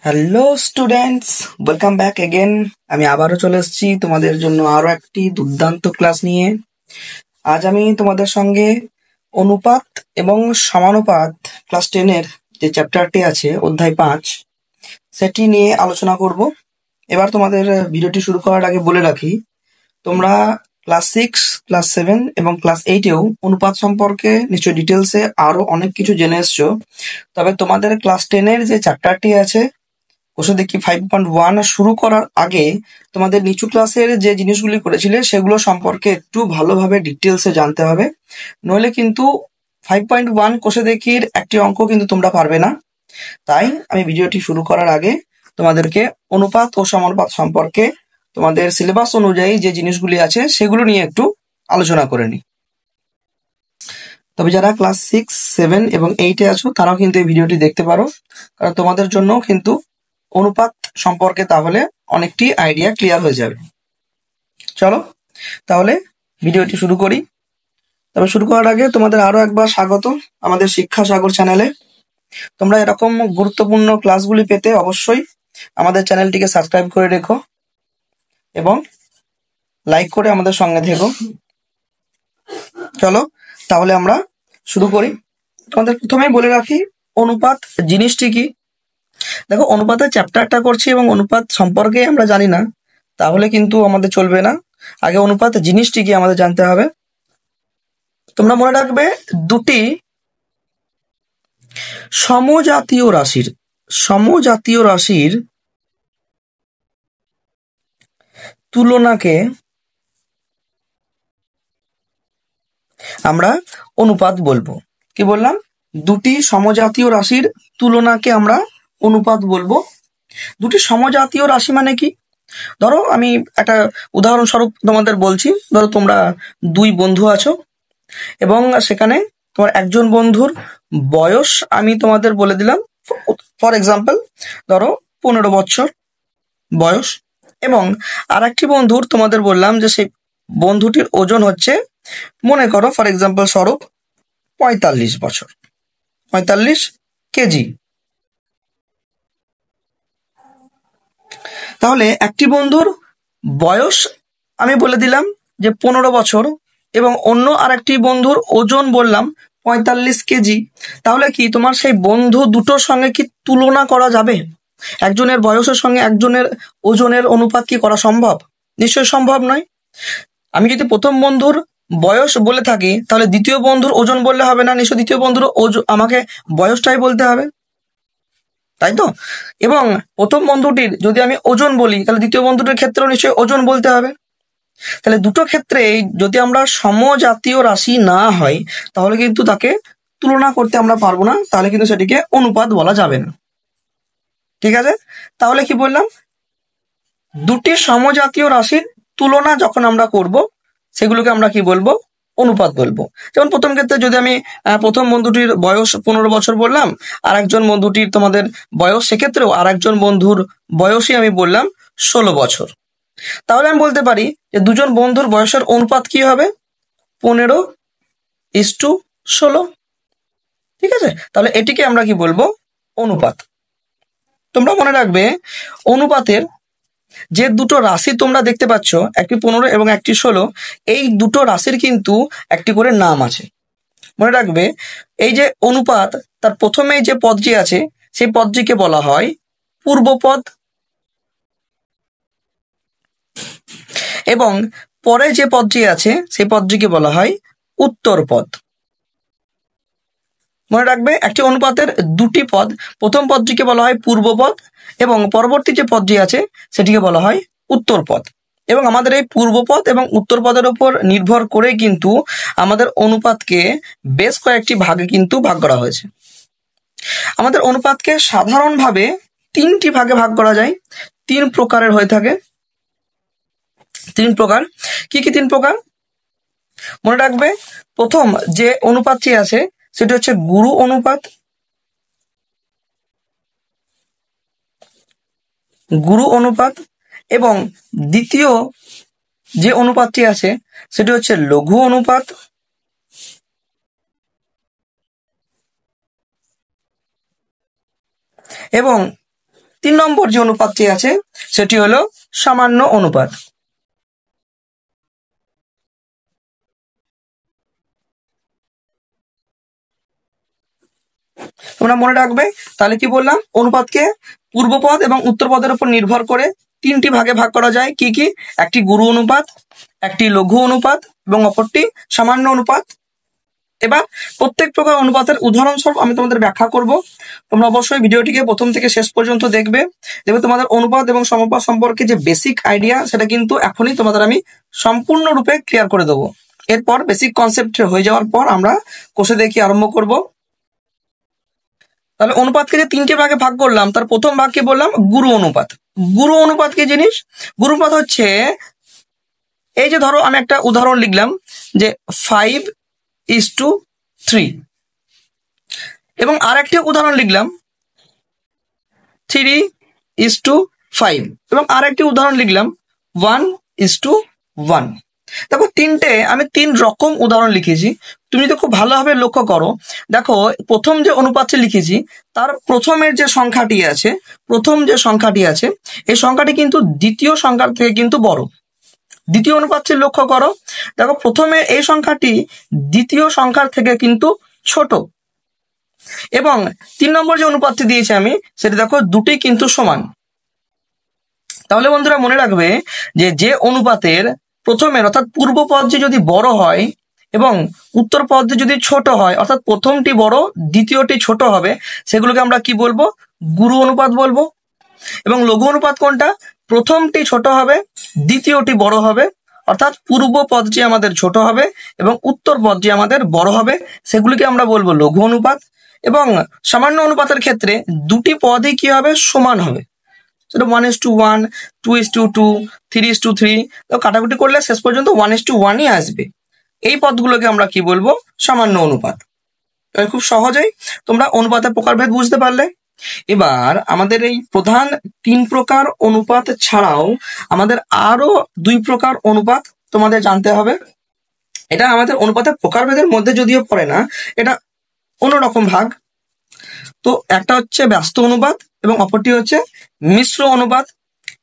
Hello students, welcome back again. আমি আবারও চলে এসেছি তোমাদের জন্য আরো একটি দুর্দান্ত ক্লাস নিয়ে। আজ আমি তোমাদের সঙ্গে অনুপাত এবং সমানুপাত ক্লাস 10-এর যে চ্যাপ্টারটি আছে অধ্যায় 5 সেটি নিয়ে আলোচনা করব। এবার তোমাদের ভিডিওটি শুরু করার আগে বলে রাখি, তোমরা ক্লাস 6, ক্লাস 7 এবং ক্লাস 8-এও অনুপাত সম্পর্কে নিশ্চয়ই ডিটেলসে আরো অনেক কিছু জেনে এসছো। তবে তোমাদের ক্লাস 10-এর যে চ্যাপ্টারটি আছে কোষে দেখি 5.1 শুরু করার আগে তোমাদের নিচু ক্লাসের যে জিনিসগুলি করেছিলে সেগুলো সম্পর্কে একটু ভালোভাবে ডিটেলসে জানতে হবে, নইলে কিন্তু 5.1 কোষে দেখির একটি অঙ্ক কিন্তু তোমরা পারবে না। তাই আমি ভিডিওটি শুরু করার আগে তোমাদেরকে অনুপাত ও সমানুপাত সম্পর্কে তোমাদের সিলেবাস অনুযায়ী যে জিনিসগুলি আছে সেগুলো নিয়ে একটু আলোচনা করে নিই। তবে যারা ক্লাস 6, 7 এবং 8-এ আছো তারাও কিন্তু এই ভিডিওটি দেখতে পারো, কারণ তোমাদের জন্য কিন্তু অনুপাত সম্পর্কে তাহলে অনেকটি আইডিয়া ক্লিয়ার হয়ে যাবে। চলো তাহলে ভিডিওটি শুরু করি। তবে শুরু করার আগে তোমাদের আরো একবার স্বাগত আমাদের শিক্ষা সাগর চ্যানেলে। তোমরা এরকম গুরুত্বপূর্ণ ক্লাসগুলি পেতে অবশ্যই আমাদের চ্যানেলটিকে সাবস্ক্রাইব করে রেখো এবং লাইক করে আমাদের সঙ্গে থেকো। চলো তাহলে আমরা শুরু করি। তোমাদের প্রথমেই বলে রাখি অনুপাত জিনিসটি কি। দেখো, অনুপাতের চ্যাপ্টারটা করছি এবং অনুপাত সম্পর্কে আমরা জানি না তাহলে কিন্তু আমাদের চলবে না। আগে অনুপাত জিনিসটি কি আমাদের জানতে হবে। তোমরা মনে রাখবে, দুটি সমজাতীয় রাশির তুলনাকে আমরা অনুপাত বলবো। কি বললাম? দুটি সমজাতীয় রাশির তুলনাকে আমরা অনুপাত বলবো। দুটি সমজাতীয় রাশি মানে কি? ধরো আমি একটা উদাহরণস্বরূপ তোমাদের বলছি। ধরো তোমরা দুই বন্ধু আছো এবং সেখানে তোমার একজন বন্ধুর বয়স আমি তোমাদের বলে দিলাম, ফর এক্সাম্পল ধরো 15 বছর বয়স, এবং আর একটি বন্ধুর তোমাদের বললাম যে সেই বন্ধুটির ওজন হচ্ছে, মনে করো ফর এক্সাম্পল স্বরূপ 45 বছর, 45 কেজি। তাহলে একটি বন্ধুর বয়স আমি বলে দিলাম যে 15 বছর এবং অন্য আরেকটি বন্ধুর ওজন বললাম 45 কেজি। তাহলে কি তোমার সেই বন্ধু দুটোর সঙ্গে কি তুলনা করা যাবে? একজনের বয়সের সঙ্গে একজনের ওজনের অনুপাত কি করা সম্ভব? নিশ্চয়ই সম্ভব নয়। আমি যদি প্রথম বন্ধুর বয়স বলে থাকি তাহলে দ্বিতীয় বন্ধুর ওজন বললে হবে না, নিশ্চয়ই দ্বিতীয় বন্ধুর আমাকে বয়সটাই বলতে হবে, তাই তো? এবং প্রথম বন্ধুটির যদি আমি ওজন বলি তাহলে দ্বিতীয় বন্ধুটির ক্ষেত্রেও নিশ্চয়ই ওজন বলতে হবে। তাহলে দুটো ক্ষেত্রে যদি আমরা সমজাতীয় রাশি না হয় তাহলে কিন্তু তাকে তুলনা করতে আমরা পারবো না, তাহলে কিন্তু সেটিকে অনুপাত বলা যাবে না। ঠিক আছে? তাহলে কি বললাম? দুটি সমজাতীয় রাশির তুলনা যখন আমরা করব সেগুলোকে আমরা কি বলবো? অনুপাত বলবো। যেমন প্রথম ক্ষেত্রে যদি আমি প্রথম বন্ধুটির বয়স 15 বছর বললাম, আর একজন বন্ধুটির তোমাদের বয়স সেক্ষেত্রেও আর একজন বন্ধুর বয়সই আমি বললাম 16 বছর। তাহলে আমি বলতে পারি যে দুজন বন্ধুর বয়সের অনুপাত কি হবে? 15:16। ঠিক আছে? তাহলে এটিকে আমরা কি বলবো? অনুপাত। তোমরা মনে রাখবে, অনুপাতের যে দুটো রাশি তোমরা দেখতে পাচ্ছ, একটি 15 এবং একটি 16, এই দুটো রাশির কিন্তু একটি করে নাম আছে। মনে রাখবে, এই যে অনুপাত, তার প্রথমে যে পদটি আছে সেই পদটিকে বলা হয় পূর্বপদ, এবং পরে যে পদটি আছে সেই পদটিকে বলা হয় উত্তরপদ। মনে রাখবে, একটি অনুপাতের দুটি পদ, প্রথম পদটিকে বলা হয় পূর্বপদ এবং পরবর্তী যে পদটি আছে সেটিকে বলা হয় উত্তরপদ। এবং আমাদের এই পূর্বপদ এবং উত্তরপদের উপর নির্ভর করে কিন্তু আমাদের অনুপাতকে বেশ কয়েকটি ভাগে কিন্তু ভাগ করা হয়েছে। আমাদের অনুপাতকে সাধারণভাবে 3টি ভাগে ভাগ করা যায়। 3 প্রকারের হয়ে থাকে। 3 প্রকার। কি কি 3 প্রকার? মনে রাখবে, প্রথম যে অনুপাতটি আছে সেটি হচ্ছে গুরু অনুপাত। গুরু অনুপাত। এবং দ্বিতীয় যে অনুপাতটি আছে সেটি হচ্ছে লঘু অনুপাত। এবং 3 নম্বর যে অনুপাতটি আছে সেটি হলো সামান্য অনুপাত। তোমরা মনে রাখবে, তাহলে কি বললাম, অনুপাতকে পূর্বপদ এবং উত্তরপদের উপর নির্ভর করে 3টি ভাগে ভাগ করা যায়। কি কি? একটি গুরু অনুপাত, একটি লঘু অনুপাত এবং অপরটি সামান্য অনুপাত। এবার প্রত্যেক প্রকার অনুপাতের উদাহরণস্বরূপ আমি তোমাদের ব্যাখ্যা করব। তোমরা অবশ্যই ভিডিওটিকে প্রথম থেকে শেষ পর্যন্ত দেখবে তোমাদের অনুপাত এবং সমপাত সম্পর্কে যে বেসিক আইডিয়া সেটা কিন্তু এখনই তোমাদের আমি সম্পূর্ণরূপে ক্লিয়ার করে দেবো। এরপর বেসিক কনসেপ্ট হয়ে যাওয়ার পর আমরা কোষে দেখি আরম্ভ করব। তাহলে অনুপাতকে যে 3টে ভাগে ভাগ করলাম, তার প্রথম ভাগকে বললাম গুরু অনুপাত। গুরু অনুপাত কি জিনিস? গুরু অনুপাত হচ্ছে, এই যে ধরো আমি একটা উদাহরণ লিখলাম যে 5:3, এবং আর একটি উদাহরণ লিখলাম 3:5, এবং আর একটি উদাহরণ লিখলাম 1:1। দেখো আমি 3 রকম উদাহরণ লিখেছি। তুমি যদি খুব ভালোভাবে লক্ষ্য করো, দেখো প্রথম যে অনুপাতটি লিখেছি তার প্রথমের যে সংখ্যাটি আছে, এই সংখ্যাটি কিন্তু দ্বিতীয় সংখ্যার থেকে কিন্তু বড়। দ্বিতীয় অনুপাতটি লক্ষ্য করো, দেখো প্রথমে এই সংখ্যাটি দ্বিতীয় সংখ্যার থেকে কিন্তু ছোট, এবং 3 নম্বর যে অনুপাতটি দিয়েছি আমি সেটা দেখো দুটি কিন্তু সমান। তাহলে বন্ধুরা মনে রাখবে যে অনুপাতের প্রথমের অর্থাৎ পূর্ব পদটি যদি বড় হয় এবং উত্তর পদটি যদি ছোট হয়, অর্থাৎ প্রথমটি বড় দ্বিতীয়টি ছোট হবে, সেগুলোকে আমরা কি বলবো? গুরু অনুপাত বলবো। এবং লঘু অনুপাত কোনটা? প্রথমটি ছোট হবে, দ্বিতীয়টি বড় হবে, অর্থাৎ পূর্ব পদটি আমাদের ছোট হবে এবং উত্তর পদটি আমাদের বড় হবে, সেগুলিকে আমরা বলবো লঘু অনুপাত। এবং সামান্য অনুপাতের ক্ষেত্রে দুটি পদই কি হবে? সমান হবে। সেটা 1:1, 2:2, 3:3, কাটাকুটি করলে শেষ পর্যন্ত 1:1ই আসবে। এই পদগুলোকে আমরা কি বলবো? সামান্য অনুপাত। খুব সহজেই তোমরা অনুপাতের প্রকারভেদ বুঝতে পারলে। এবার আমাদের এই প্রধান 3 প্রকার অনুপাত ছাড়াও আমাদের আরো 2 প্রকার অনুপাত তোমাদের জানতে হবে। এটা আমাদের অনুপাতের প্রকারভেদের মধ্যে যদিও পড়ে না, এটা অন্যরকম ভাগ। তো একটা হচ্ছে ব্যস্ত অনুপাত এবং অপরটি হচ্ছে মিশ্র অনুপাত।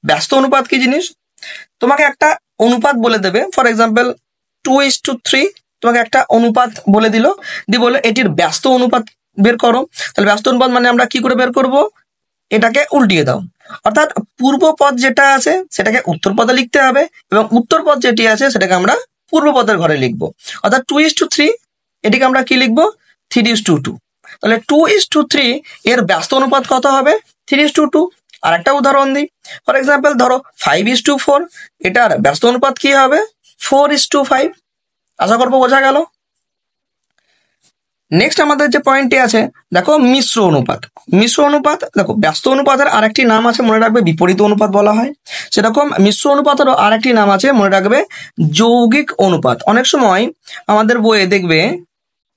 ব্যস্ত অনুপাত কি জিনিস? তোমাকে একটা অনুপাত বলে দেবে, ফর এক্সাম্পল 2:3, তোমাকে একটা অনুপাত বলে দিল, দিয়ে বললো এটির ব্যস্ত অনুপাত বের করো। তাহলে ব্যস্ত অনুপাত মানে আমরা কি করে বের করব? এটাকে উল্টিয়ে দাও, অর্থাৎ পূর্ব পদ যেটা আছে সেটাকে উত্তর পদে লিখতে হবে এবং উত্তর পদ যেটি আছে সেটাকে আমরা পূর্ব পদের ঘরে লিখবো। অর্থাৎ 2:3 এটিকে আমরা কি লিখবো? 3:2। তাহলে 2:3 এর ব্যস্ত অনুপাত কত হবে? 3:2। আর একটা উদাহরণ দিই, ফর এক্সাম্পল ধরো 5:4, এটার ব্যস্ত অনুপাত কি হবে? 4:5। আশা করবো বোঝা গেল। নেক্সট আমাদের যে পয়েন্টটি আছে, দেখো মিশ্র অনুপাত। মিশ্র অনুপাত দেখো ব্যস্ত অনুপাতের আরেকটি নাম আছে, মনে রাখবে বিপরীত অনুপাত বলা হয়। সেরকম মিশ্র অনুপাতেরও আরেকটি নাম আছে, মনে রাখবে যৌগিক অনুপাত। অনেক সময় আমাদের বইয়ে দেখবে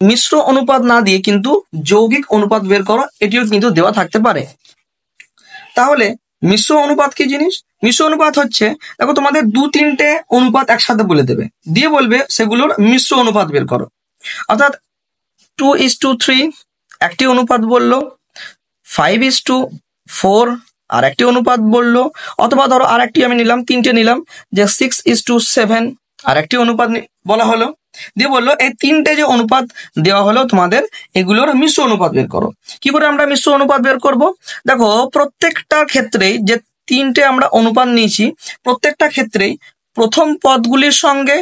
মিশ্র অনুপাত না দিয়ে কিন্তু যৌগিক অনুপাত বের করো, এটিও কিন্তু দেওয়া থাকতে পারে। তাহলে মিশ্র অনুপাত কি জিনিস? মিশ্র অনুপাত হচ্ছে, দেখো তোমাদের 2-3টে অনুপাত একসাথে বলে দেবে, দিয়ে বলবে সেগুলোর মিশ্র অনুপাত বের করো। অর্থাৎ 2:3 একটি অনুপাত বললো, 5:4 আর একটি অনুপাত বললো, অথবা ধরো আর একটি আমি নিলাম, 3টে নিলাম, যে 6:7 আর একটি অনুপাত বলা হলো, দিয়ে বললো এই 3টে যে অনুপাত দেওয়া হলো তোমাদের, এগুলোর মিশ্র অনুপাত বের করো। কি করে আমরা মিশ্র অনুপাত বের করব? দেখো প্রত্যেকটার ক্ষেত্রেই যে 3টে আমরা অনুপাত নিয়েছি, প্রত্যেকটা ক্ষেত্রেই প্রথম পদগুলির সঙ্গে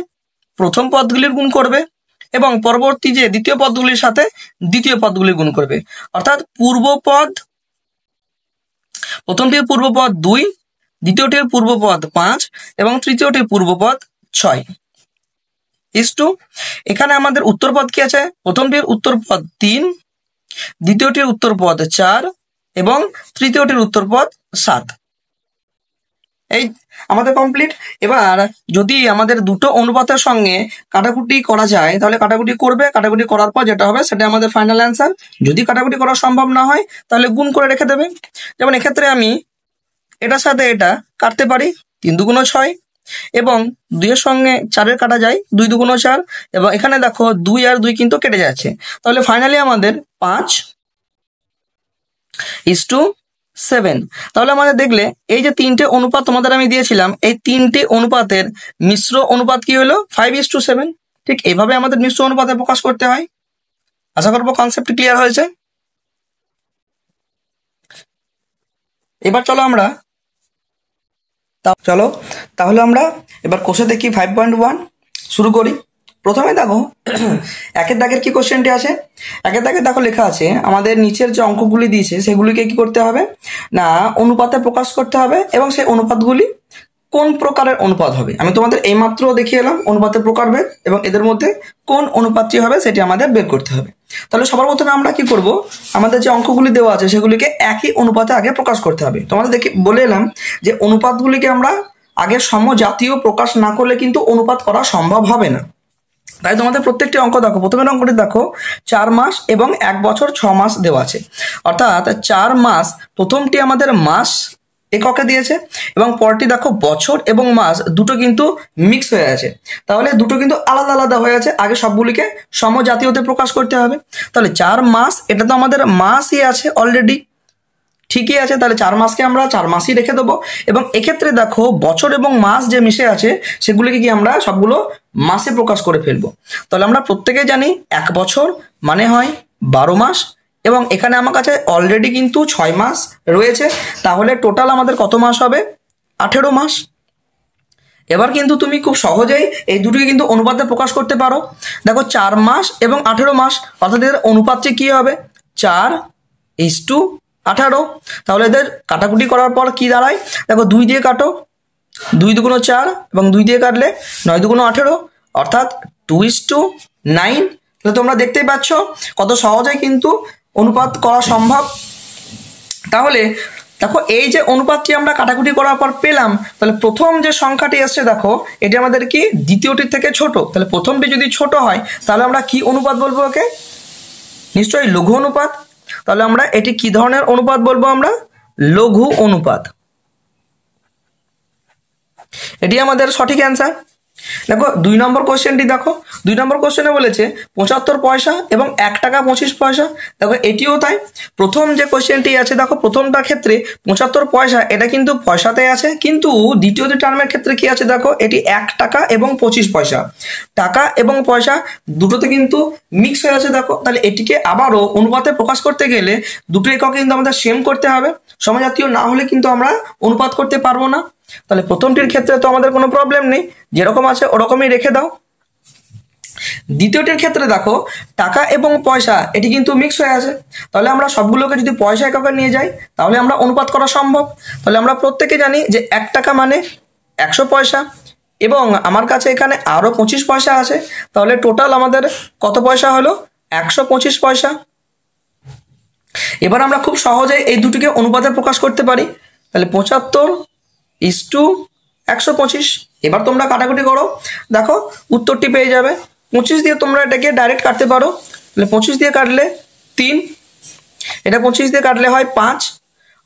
প্রথম পদগুলির গুণ করবে এবং পরবর্তী যে দ্বিতীয় পদগুলির সাথে দ্বিতীয় পদগুলির গুণ করবে। অর্থাৎ পূর্বপদ, প্রথমটির পূর্বপদ 2, দ্বিতীয়টির পূর্বপদ 5 এবং তৃতীয়টির পূর্বপদ 6 ইস্টু। এখানে আমাদের উত্তরপদ কি আছে? প্রথমটির উত্তরপদ 3, দ্বিতীয়টির উত্তরপদ 4 এবং তৃতীয়টির উত্তরপদ 7। এই আমাদের কমপ্লিট। এবার যদি আমাদের দুটো অনুপাতের সঙ্গে কাটাকুটি করা যায় তাহলে কাটাকুটি করবে, কাটাকুটি করার পর যেটা হবে সেটা আমাদের ফাইনাল অ্যান্সার। যদি কাটাকুটি করা সম্ভব না হয় তাহলে গুণ করে রেখে দেবে। যেমন এক্ষেত্রে আমি এটার সাথে এটা কাটতে পারি, 3×2 = 6 এবং 2-এর সঙ্গে 4-এর কাটা যায়, 2×2 = 4 এবং এখানে দেখো 2 আর 2 কিন্তু কেটে যাচ্ছে। তাহলে ফাইনালি আমাদের 5:7 7। তাহলে আমাদের দেখলে এই যে তিনটে অনুপাত তোমাদের আমি দিয়েছিলাম, এই তিনটে অনুপাতের মিশ্র অনুপাত কি হলো 5:7। ঠিক এইভাবে আমাদের মিশ্র অনুপাতে প্রকাশ করতে হয়। আশা করবো কনসেপ্ট ক্লিয়ার হয়েছে। এবার তাহলে আমরা এবার কোষে দেখি 5.1 শুরু করি। প্রথমে দেখো একের দাগের কি কোশ্চেনটি আছে। একের দাগে দেখো লেখা আছে আমাদের নিচের যে অঙ্কগুলি দিয়েছে সেগুলিকে কি করতে হবে না অনুপাতে প্রকাশ করতে হবে, এবং সেই অনুপাতগুলি কোন প্রকারের অনুপাত হবে। আমি তোমাদের এইমাত্র দেখিয়ে এলাম অনুপাতের প্রকারভেদ, এবং এদের মধ্যে কোন অনুপাতটি হবে সেটি আমাদের বের করতে হবে। তাহলে সবার প্রথমে আমরা কি করব, আমাদের যে অঙ্কগুলি দেওয়া আছে সেগুলিকে একই অনুপাতে আগে প্রকাশ করতে হবে। তোমাদের বলে এলাম যে অনুপাতগুলিকে আমরা আগে সমজাতীয় প্রকাশ না করলে কিন্তু অনুপাত করা সম্ভব হবে না। তাই তোমাদের প্রত্যেকটি অঙ্ক দেখো, প্রথমের অঙ্কটি দেখো 4 মাস এবং 1 বছর 6 মাস দেওয়া আছে। অর্থাৎ 4 মাস প্রথমটি আমাদের মাস এককে দিয়েছে, এবং পরটি দেখো বছর এবং মাস দুটো কিন্তু মিক্স হয়ে আছে। তাহলে দুটো কিন্তু আলাদা আলাদা হয়ে আছে, আগে সবগুলিকে সমজাতীয়তে প্রকাশ করতে হবে। তাহলে 4 মাস এটা তো আমাদের মাসই আছে অলরেডি, ঠিকই আছে। তাহলে 4 মাসকে আমরা 4 মাসই রেখে দেবো, এবং এক্ষেত্রে দেখো বছর এবং মাস যে মিশে আছে সেগুলিকে কি আমরা সবগুলো মাসে প্রকাশ করে ফেলবো। তাহলে আমরা প্রত্যেকেই জানি 1 বছর মানে হয় 12 মাস, এবং এখানে আমার কাছে অলরেডি কিন্তু 6 মাস রয়েছে। তাহলে টোটাল আমাদের কত মাস হবে 18 মাস। এবার কিন্তু তুমি খুব সহজেই এই দুটোকে কিন্তু অনুপাতে প্রকাশ করতে পারো। দেখো 4 মাস এবং 18 মাস, অর্থাৎ এদের অনুপাতটি কি হবে 4:18। তাহলে এদের কাটাকুটি করার পর কি দাঁড়ায়, দেখো 2 দিয়ে কাটো, 2 দুগুণ 4 এবং 2 দিয়ে কাটলে 9 দুগুণ 18, অর্থাৎ 2:9। তাহলে তোমরা দেখতেই পাচ্ছ কত সহজেই কিন্তু অনুপাত করা সম্ভব। তাহলে দেখো এই যে অনুপাতটি আমরা কাটাকুটি করার পর পেলাম, তাহলে প্রথম যে সংখ্যাটি এসছে দেখো এটি আমাদের কি দ্বিতীয়টির থেকে ছোট। তাহলে প্রথমটি যদি ছোট হয় তাহলে আমরা কি অনুপাত বলবো ওকে, নিশ্চয়ই লঘু অনুপাত। তাহলে আমরা এটি কি ধরনের অনুপাত বলবো, আমরা লঘু অনুপাত। এটি আমাদের সঠিক অ্যান্সার। দেখো 2 নম্বর কোশ্চেনটি দেখো, 2 নম্বর কোশ্চেনে বলেছে 75 পয়সা এবং 1 টাকা 25 পয়সা। দেখো এটিও তাই। প্রথম যে কোশ্চেনটি আছে দেখো প্রথমটার ক্ষেত্রে 75 পয়সা এটা কিন্তু পয়সাতে আছে, কিন্তু দ্বিতীয় যে টার্মের ক্ষেত্রে কি আছে দেখো এটি 1 টাকা এবং 25 পয়সা। টাকা এবং পয়সা দুটোতে কিন্তু মিক্স হয়ে আছে দেখো। তাহলে এটিকে আবারও অনুপাতে প্রকাশ করতে গেলে দুটো একক কিন্তু আমাদের সেম করতে হবে, সমজাতীয় না হলে কিন্তু আমরা অনুপাত করতে পারবো না। তাহলে প্রথমটির ক্ষেত্রে তো আমাদের কোনো প্রবলেম নেই, যেরকম আছে ওরকমই রেখে দাও। দ্বিতীয়টির ক্ষেত্রে দেখো টাকা এবং পয়সা এটি কিন্তু মিক্স হয়ে আছে, তাহলে আমরা সবগুলোকে যদি পয়সা এককে নিয়ে যাই তাহলে আমরা অনুপাত করা সম্ভব। তাহলে আমরা প্রত্যেকে জানি যে 1 টাকা মানে 100 পয়সা, এবং আমার কাছে এখানে আরো 25 পয়সা আছে। তাহলে টোটাল আমাদের কত পয়সা হলো 125 পয়সা। এবার আমরা খুব সহজেই এই দুটিকে অনুপাতে প্রকাশ করতে পারি। তাহলে 75:125। এবার তোমরা কাটাকুটি করো, দেখো উত্তরটি পেয়ে যাবে। 25 দিয়ে তোমরা এটাকে ডাইরেক্ট কাটতে পারো। তাহলে 25 দিয়ে কাটলে 3, এটা 25 দিয়ে কাটলে হয় 5,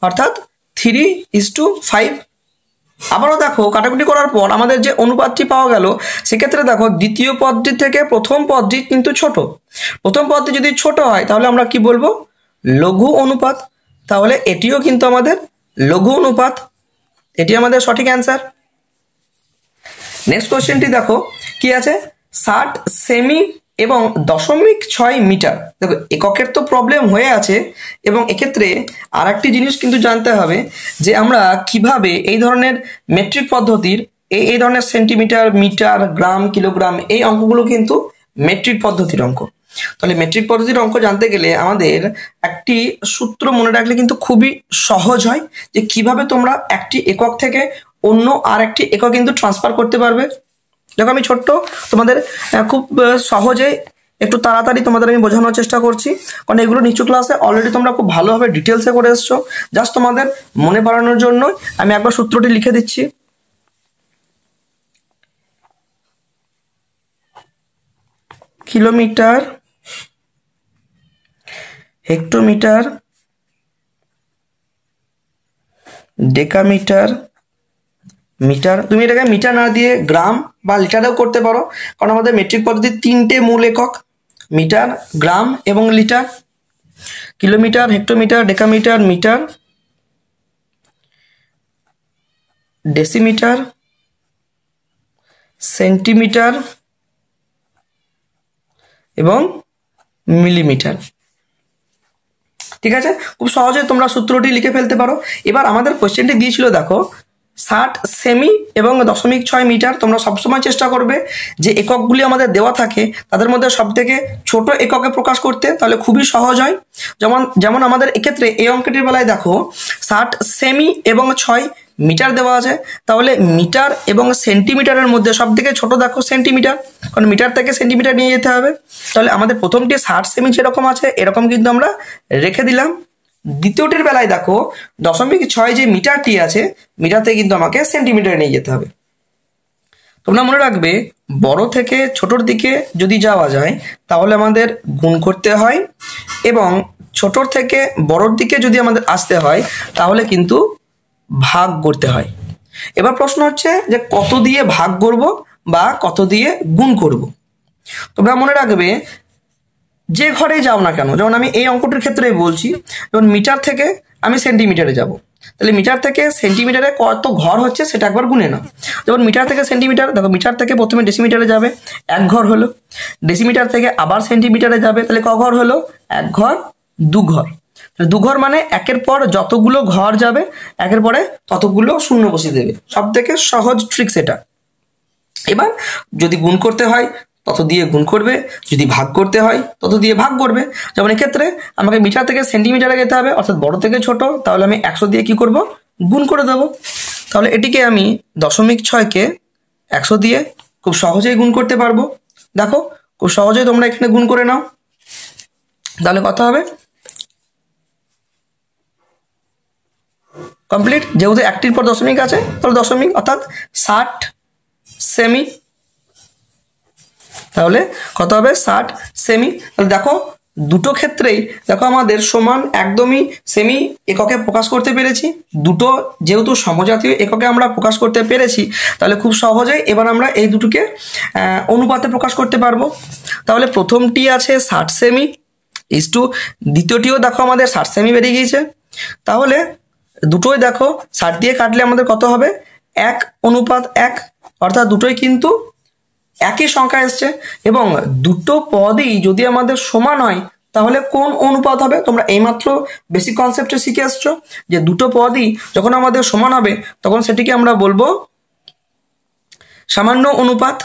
অর্থাৎ 3:5। আবারও দেখো কাটাকুটি করার পর আমাদের যে অনুপাতটি পাওয়া গেল সেক্ষেত্রে দেখো দ্বিতীয় পদটি থেকে প্রথম পদটি কিন্তু ছোট। প্রথম পদটি যদি ছোট হয় তাহলে আমরা কি বলবো, লঘু অনুপাত। তাহলে এটিও কিন্তু আমাদের লঘু অনুপাত, এটি আমাদের সঠিক অ্যান্সার। নেক্সট কোশ্চেনটি দেখো কি আছে, 60 সেমি এবং 0.6 মিটার। দেখো এককের তো প্রবলেম হয়ে আছে, এবং এক্ষেত্রে আর একটি জিনিস কিন্তু জানতে হবে যে আমরা কিভাবে এই ধরনের মেট্রিক পদ্ধতির এই ধরনের সেন্টিমিটার, মিটার, গ্রাম, কিলোগ্রাম এই অঙ্কগুলো কিন্তু মেট্রিক পদ্ধতির অঙ্ক। তাহলে মেট্রিক পদ্ধতির অঙ্ক জানতে গেলে আমাদের একটি সূত্র মনে রাখলে কিন্তু খুবই সহজ হয়, যে কিভাবে তোমরা একটি একক থেকে অন্য আর একটি একক কিন্তু ট্রান্সফার করতে পারবে। দেখো আমি ছোট্ট তোমাদের খুব সহজে একটু তাড়াতাড়ি তোমাদের আমি বোঝানোর চেষ্টা করছি, কারণ এগুলো নিচু ক্লাসে অলরেডি তোমরা খুব ভালোভাবে ডিটেলসে করে এসছো। জাস্ট তোমাদের মনে বাড়ানোর জন্য আমি একবার সূত্রটি লিখে দিচ্ছি। Kilometre, hectometre, decametre, metre. তুমি এটাকে মিটার না দিয়ে গ্রাম বা লিটারেও করতে পারো, কারণ আমাদের মেট্রিক পদ্ধতির 3টে মূল একক, মিটার, গ্রাম এবং litre. Kilometre, hectometre, decametre, metre, decimetre, centimetre এবং মিলিমিটার। ঠিক আছে, খুব সহজে তোমরা সূত্রটি লিখে ফেলতে পারো। এবার আমাদের কোশ্চেনটি দিয়েছিল, দেখো 60 সেমি এবং 0.6 মিটার। তোমরা সবসময় চেষ্টা করবে যে এককগুলি আমাদের দেওয়া থাকে তাদের মধ্যে সব থেকে ছোট এককে প্রকাশ করতে, তাহলে খুবই সহজ হয়। যেমন আমাদের এক্ষেত্রে এই অঙ্কটির বেলায় দেখো 60 সেমি এবং 6 মিটার দেওয়া আছে, তাহলে মিটার এবং সেন্টিমিটারের মধ্যে সব থেকে ছোট দেখো সেন্টিমিটার, কারণ মিটার থেকে সেন্টিমিটার নিয়ে যেতে হবে। তাহলে আমাদের প্রথমটি 60 সেমি যেরকম আছে এরকম কিন্তু আমরা রেখে দিলাম। দ্বিতীয়টির বেলায় দেখো 0.6 যে মিটারটি আছে, মিটার থেকে কিন্তু আমাকে সেন্টিমিটারে নিয়ে যেতে হবে। তোমরা মনে রাখবে, বড় থেকে ছোটর দিকে যদি যাওয়া যায় তাহলে আমাদের গুণ করতে হয়, এবং ছোটর থেকে বড়র দিকে যদি আমাদের আসতে হয় তাহলে কিন্তু ভাগ করতে হয়। এবার প্রশ্ন হচ্ছে যে কত দিয়ে ভাগ করব বা কত দিয়ে গুণ করব। তোমরা মনে রাখবে, যে ঘরে যাও না কেন, যেমন আমি এই অঙ্কটির ক্ষেত্রে বলছি, যেমন মিটার থেকে আমি সেন্টিমিটারে যাব, তাহলে মিটার থেকে সেন্টিমিটারে কত ঘর হচ্ছে সেটা একবার গুনে নাও। যেমন মিটার থেকে সেন্টিমিটার, দেখো মিটার থেকে প্রথমে ডেসিমিটারে যাবে, 1 ঘর হলো। ডেসিমিটার থেকে আবার সেন্টিমিটারে যাবে, তাহলে ক ঘর হলো? 1 ঘর, 2 ঘর। 2 ঘর মানে একের পর যতগুলো ঘর যাবে একের পরে ততগুলো শূন্য বসিয়ে দেবে। সব থেকে সহজ ট্রিক্স এটা। এবার যদি গুণ করতে হয় তত দিয়ে গুণ করবে, যদি ভাগ করতে হয় তত দিয়ে ভাগ করবে। যেমন এক্ষেত্রে আমাকে মিটার থেকে সেন্টিমিটারে যেতে হবে, অর্থাৎ বড় থেকে ছোট, তাহলে আমি 100 দিয়ে কি করব? গুণ করে দেবো। তাহলে এটিকে আমি 0.6কে 100 দিয়ে খুব সহজেই গুণ করতে পারবো। দেখো খুব সহজেই তোমরা এখানে গুণ করে নাও, তাহলে কত হবে? কমপ্লিট। যেহেতু একটির পর দশমিক আছে তাহলে দশমিক, অর্থাৎ 60 সেমি। তাহলে কত হবে? 60 সেমি। তাহলে দেখো দুটো ক্ষেত্রেই দেখো আমাদের সমান একদমই সেমি এককে প্রকাশ করতে পেরেছি। দুটো যেহেতু সমজাতীয় এককে আমরা প্রকাশ করতে পেরেছি, তাহলে খুব সহজেই এবার আমরা এই দুটোকে অনুপাতে প্রকাশ করতে পারবো। তাহলে প্রথমটি আছে 60 সেমি ইস টু দ্বিতীয়টিও দেখো আমাদের 60 সেমি বেরিয়ে গিয়েছে। তাহলে দুটোই দেখো 60 দিয়ে কাটলে আমাদের কত হবে? 1:1, অর্থাৎ দুটোই কিন্তু একই সংখ্যা এসছে। এবং দুটো পদই যদি আমাদের সমান হয় তাহলে কোন অনুপাত হবে? তোমরা এইমাত্র বেসিক কনসেপ্টে শিখে আসছো যে দুটো পদই যখন আমাদের সমান হবে তখন সেটিকে আমরা বলবো সামান্য অনুপাত।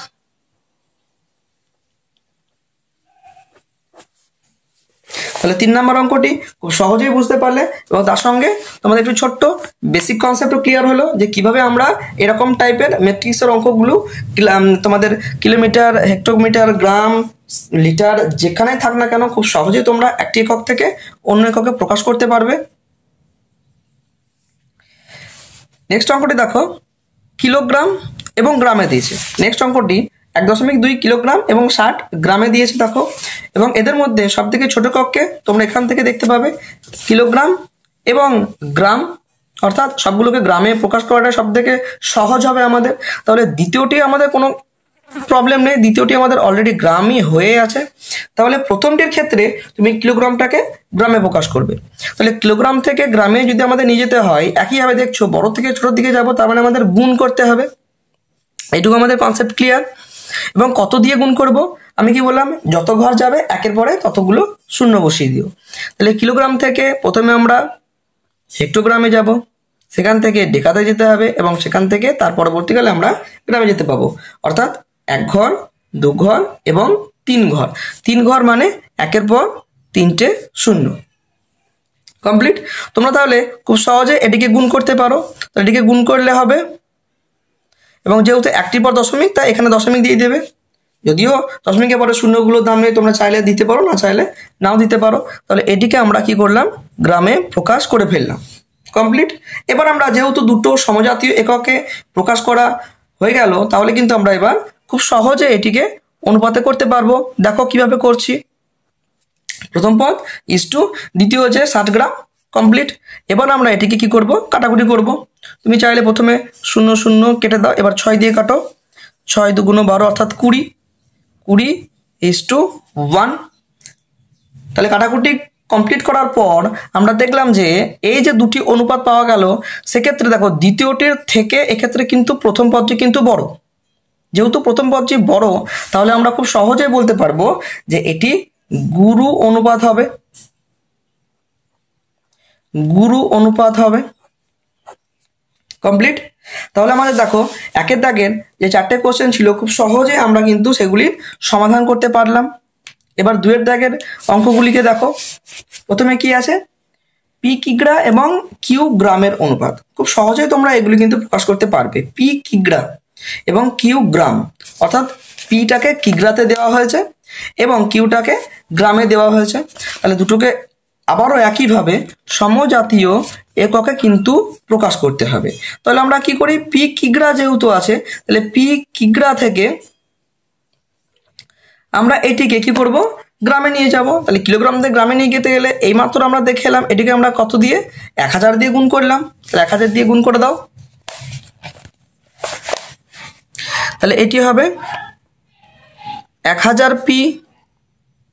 তাহলে 3 নম্বর অঙ্কটি খুব সহজেই বুঝতে পারলে, এবং তার সঙ্গে তোমাদের একটু ছোট্ট বেসিক কনসেপ্টও ক্লিয়ার হলো যে কিভাবে আমরা এরকম টাইপের ম্যাট্রিক্সের অঙ্কগুলো তোমাদের কিলোমিটার, হেক্টোমিটার, গ্রাম, লিটার যেখানে থাক না কেন খুব সহজেই তোমরা একটি একক থেকে অন্য এককে প্রকাশ করতে পারবে। নেক্সট অঙ্কটি দেখো কিলোগ্রাম এবং গ্রামে দিয়েছে। নেক্সট অঙ্কটি 1.2 কিলোগ্রাম এবং 60 গ্রামে দিয়েছে দেখো, এবং এদের মধ্যে সব থেকে ছোট কক্ষে তোমরা এখান থেকে দেখতে পাবে কিলোগ্রাম এবং গ্রাম, অর্থাৎ সবগুলোকে গ্রামে প্রকাশ করাটা সব থেকে সহজ হবে আমাদের। তাহলে দ্বিতীয়টি আমাদের কোনো প্রবলেম নেই, দ্বিতীয়টি আমাদের অলরেডি গ্রামই হয়ে আছে। তাহলে প্রথমটির ক্ষেত্রে তুমি কিলোগ্রামটাকে গ্রামে প্রকাশ করবে। তাহলে কিলোগ্রাম থেকে গ্রামে যদি আমাদের নিয়ে যেতে হয়, একইভাবে দেখছো বড় থেকে ছোটোর দিকে যাবো, তার মানে আমাদের গুণ করতে হবে। এইটুকু আমাদের কনসেপ্ট ক্লিয়ার। এবং কত দিয়ে গুণ করব? আমি কি বললাম? যত ঘর যাবে একের পরে ততগুলো শূন্য বসিয়ে দিও। তাহলে কিলোগ্রাম থেকে প্রথমে আমরা হেক্টোগ্রামে যাব, সেখান থেকে ডেকাতে যেতে হবে, এবং সেখান থেকে তার পরবর্তীকালে আমরা গ্রামে যেতে পাবো। অর্থাৎ 1 ঘর, 2 ঘর এবং 3 ঘর। 3 ঘর মানে একের পর 3টে শূন্য। কমপ্লিট। তোমরা তাহলে খুব সহজে এটিকে গুণ করতে পারো। তো এটিকে গুণ করলে হবে, এবং যেহেতু একটির পর দশমিক তাই এখানে দশমিক দিয়ে দেবে। যদিও দশমিকের পরে শূন্যগুলোর দাম নেই, তোমরা চাইলে দিতে পারো, না চাইলে নাও দিতে পারো। তাহলে এটিকে আমরা কি করলাম? গ্রামে প্রকাশ করে ফেললাম। কমপ্লিট। এবার আমরা যেহেতু দুটো সমজাতীয় এককে প্রকাশ করা হয়ে গেল, তাহলে কিন্তু আমরা এবার খুব সহজে এটিকে অনুপাতে করতে পারবো। দেখো কিভাবে করছি। প্রথম পদ ইস টু দ্বিতীয় হচ্ছে 60 গ্রাম। কমপ্লিট। এবার আমরা এটিকে কি করব? কাটাকুটি করব। তুমি চাইলে প্রথমে 0 0 কেটে দাও, এবার 6 দিয়ে কাটো। 6 2 × 12 অর্থাৎ 20 20 ইস টু 1। তাহলে কাটাকুটি কমপ্লিট করার পর আমরা দেখলাম যে এই যে দুটি অনুপাত পাওয়া গেল, সেক্ষেত্রে দেখো দ্বিতীয়টির থেকে এক্ষেত্রে কিন্তু প্রথম পদটি কিন্তু বড়। যেহেতু প্রথম পদটি বড়, তাহলে আমরা খুব সহজেই বলতে পারবো যে এটি গুরু অনুপাত হবে, গুরু অনুপাত হবে। কমপ্লিট। তাহলে আমাদের দেখো একের দাগের যে 4টে কোশ্চেন ছিল খুব সহজে আমরা কিন্তু সেগুলির সমাধান করতে পারলাম। এবার 2এর দাগের অঙ্কগুলিকে দেখো। প্রথমে কি আছে, পি কিগ্রা এবং কিউ গ্রামের অনুপাত। খুব সহজেই তোমরা এগুলি কিন্তু প্রকাশ করতে পারবে। পি কিগ্রা এবং কিউ গ্রাম, অর্থাৎ পিটাকে কিগ্রাতে দেওয়া হয়েছে এবং কিউটাকে গ্রামে দেওয়া হয়েছে। তাহলে দুটোকে আবারও একইভাবে সমজাতীয় এককে কিন্তু প্রকাশ করতে হবে। তাহলে আমরা কি করি, পি কিগ্রা যেহেতু আছে, তাহলে পি কিগ্রা থেকে আমরা এটিকে কি করব, গ্রামে নিয়ে যাব। তাহলে কিলোগ্রাম থেকে গ্রামে নিয়ে যেতে গেলে এইমাত্র আমরা দেখে এলাম এটিকে আমরা কত দিয়ে, 1000 দিয়ে গুণ করলাম। তাহলে 1000 দিয়ে গুণ করে দাও। তাহলে এটি হবে 1000 পি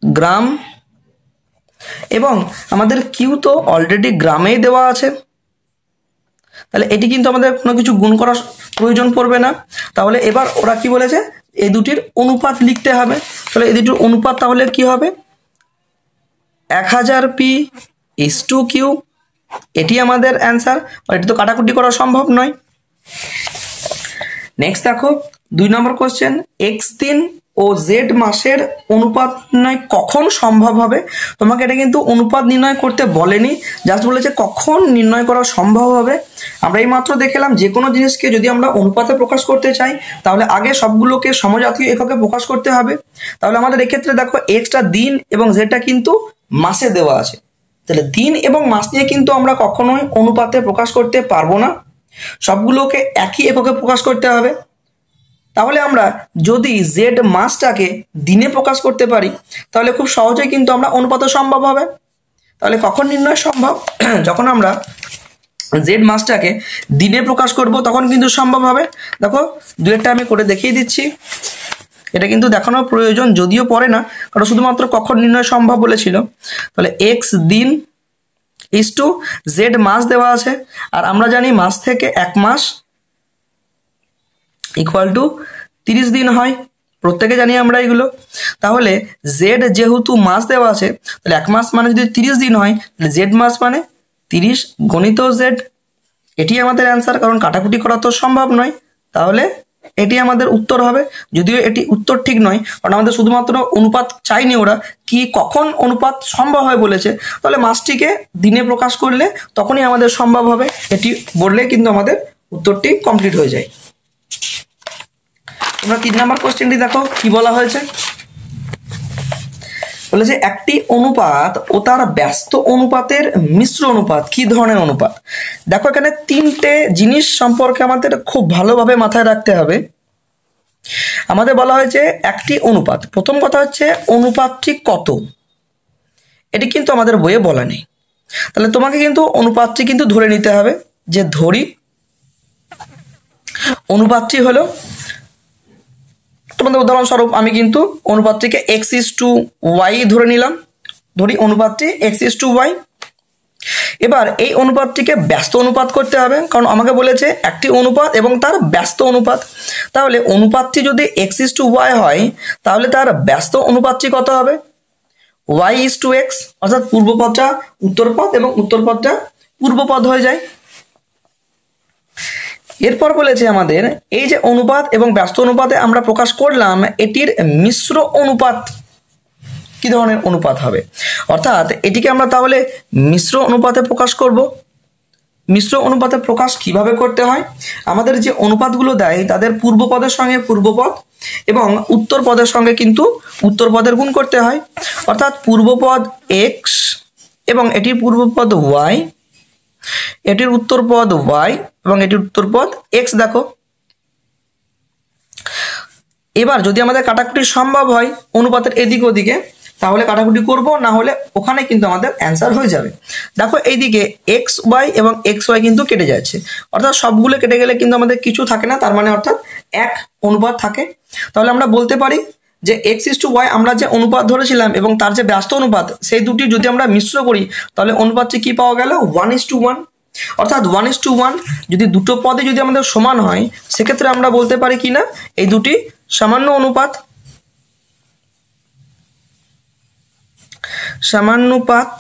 গ্রাম, এবং আমাদের কিউ তো অলরেডি গ্রামেই দেওয়া আছে, তাহলে এটি কিন্তু আমাদের কোনো কিছু গুণ করার প্রয়োজন পড়বে না। তাহলে এবার ওরা কি বলেছে, এই দুটির অনুপাত লিখতে হবে। তাহলে এই দুটির অনুপাত তাহলে কি হবে, 1000 পি ইস টু কিউ, এটি আমাদের অ্যান্সার। এটি তো কাটাকুটি করা সম্ভব নয়। নেক্সট দেখো 2 নম্বর কোশ্চেন, এক্স দিন ও জেড মাসের অনুপাত নির্ণয় কখন সম্ভব হবে। তোমাকে এটা কিন্তু অনুপাত নির্ণয় করতে বলেনি, জাস্ট বলেছে কখন নির্ণয় করা সম্ভব হবে। আমরা এই মাত্র দেখলাম যে কোনো জিনিসকে যদি আমরা অনুপাতে প্রকাশ করতে চাই, তাহলে আগে সবগুলোকে সমজাতীয় এককে প্রকাশ করতে হবে। তাহলে আমাদের এক্ষেত্রে দেখো এক্সটা দিন এবং জেডটা কিন্তু মাসে দেওয়া আছে। তাহলে দিন এবং মাস নিয়ে কিন্তু আমরা কখনোই অনুপাতে প্রকাশ করতে পারবো না, সবগুলোকে একই এককে প্রকাশ করতে হবে। তাহলে আমরা যদি জেড মাসটাকে দিনে প্রকাশ করতে পারি, তাহলে খুব সহজেই কিন্তু আমরা অনুপাত সম্ভব হবে। তাহলে কখন নির্ণয় সম্ভব, যখন আমরা জেড মাসটাকে দিনে প্রকাশ করব তখন কিন্তু সম্ভব হবে। দেখো 2টা আমি করে দেখিয়ে দিচ্ছি, এটা কিন্তু দেখানোর প্রয়োজন যদিও পড়ে না, কারণ শুধুমাত্র কখন নির্ণয় সম্ভব বলেছিল। তাহলে এক্স দিন ইস টু জেড মাস দেওয়া আছে, আর আমরা জানি মাস থেকে 1 মাস ইকুয়াল টু 30 দিন হয়, প্রত্যেকে জানি আমরা এগুলো। তাহলে জেড যেহেতু মাস দেওয়া আছে, তাহলে 1 মাস মানে যদি 30 দিন হয়, তাহলে জেড মাস মানে 30 গণিত জেড, এটি আমাদের অ্যান্সার। কারণ কাটাকুটি করা তো সম্ভব নয়, তাহলে এটি আমাদের উত্তর হবে। যদিও এটি উত্তর ঠিক নয়, কারণ আমাদের শুধুমাত্র অনুপাত চাইনি, ওরা কি কখন অনুপাত সম্ভব হয় বলেছে। তাহলে মাসটিকে দিনে প্রকাশ করলে তখনই আমাদের সম্ভব হবে, এটি বললে কিন্তু আমাদের উত্তরটি কমপ্লিট হয়ে যায়। তোমরা 3 নম্বর কোশ্চেনটি দেখো কি বলা হয়েছে, বলেছে একটি অনুপাত ও তার ব্যস্ত অনুপাতের মিশ্র অনুপাত কি ধরনের অনুপাত। দেখো এখানে 3টে জিনিস সম্পর্কে আমাদের খুব ভালোভাবে মাথায় রাখতে হবে। আমাদের বলা হয়েছে একটি অনুপাত, প্রথম কথা হচ্ছে অনুপাতটি কত, এটি কিন্তু আমাদের বইয়ে বলা নেই। তাহলে তোমাকে কিন্তু অনুপাতটি কিন্তু ধরে নিতে হবে, যে ধরি অনুপাতটি হলো, তোমাদের উদাহরণস্বরূপ আমি কিন্তু অনুপাতটিকে এক্স ইস টু ওয়াই ধরে নিলাম, ধরি অনুপাতটি এক্স ইস টু ওয়াই। এবার এই অনুপাতটিকে ব্যস্ত অনুপাত করতে হবে, কারণ আমাকে বলেছে একটি অনুপাত এবং তার ব্যস্ত অনুপাত। তাহলে অনুপাতটি যদি এক্স ইস টু ওয়াই হয়, তাহলে তার ব্যস্ত অনুপাতটি কত হবে, ওয়াই ইস টু এক্স, অর্থাৎ পূর্বপদটা উত্তরপদ এবং উত্তরপদটা পূর্বপদ হয়ে যায়। এরপর বলেছে আমাদের এই যে অনুপাত এবং ব্যস্ত অনুপাতে আমরা প্রকাশ করলাম, এটির মিশ্র অনুপাত কি ধরনের অনুপাত হবে, অর্থাৎ এটিকে আমরা তাহলে মিশ্র অনুপাতে প্রকাশ করব। মিশ্র অনুপাতে প্রকাশ কিভাবে করতে হয়, আমাদের যে অনুপাতগুলো দেয় তাদের পূর্বপদের সঙ্গে পূর্বপদ এবং উত্তর পদের সঙ্গে কিন্তু উত্তর পদের গুণ করতে হয়। অর্থাৎ পূর্বপদ এক্স এবং এটির পূর্বপদ ওয়াই, এটির উত্তরপদ ওয়াই এবং এটির উত্তরপদ এক্স। দেখো এবার যদি আমাদের কাটাকুটি সম্ভব হয় অনুপাতের এদিক ওদিকে, তাহলে কাটাকুটি করব, না হলে ওখানে কিন্তু আমাদের অ্যান্সার হয়ে যাবে। দেখো এইদিকে এক্স ওয়াই এবং এক্স ওয়াই কিন্তু কেটে যাচ্ছে, অর্থাৎ সবগুলো কেটে গেলে কিন্তু আমাদের কিছু থাকে না, তার মানে অর্থাৎ 1 অনুপাত থাকে। তাহলে আমরা বলতে পারি যে x:y আমরা যে অনুপাত ধরেছিলাম এবং তার যে ব্যস্ত অনুপাত সেই দুটি যদি আমরা মিশ্র করি তাহলে অনুপাতটি কি পাওয়া গেল 1:1। অর্থাৎ 1:1 যদি দুটো পদে যদি আমাদের সমান হয় সেক্ষেত্রে আমরা বলতে পারি কি না এই দুটি সামান্য অনুপাত। সামানুপাত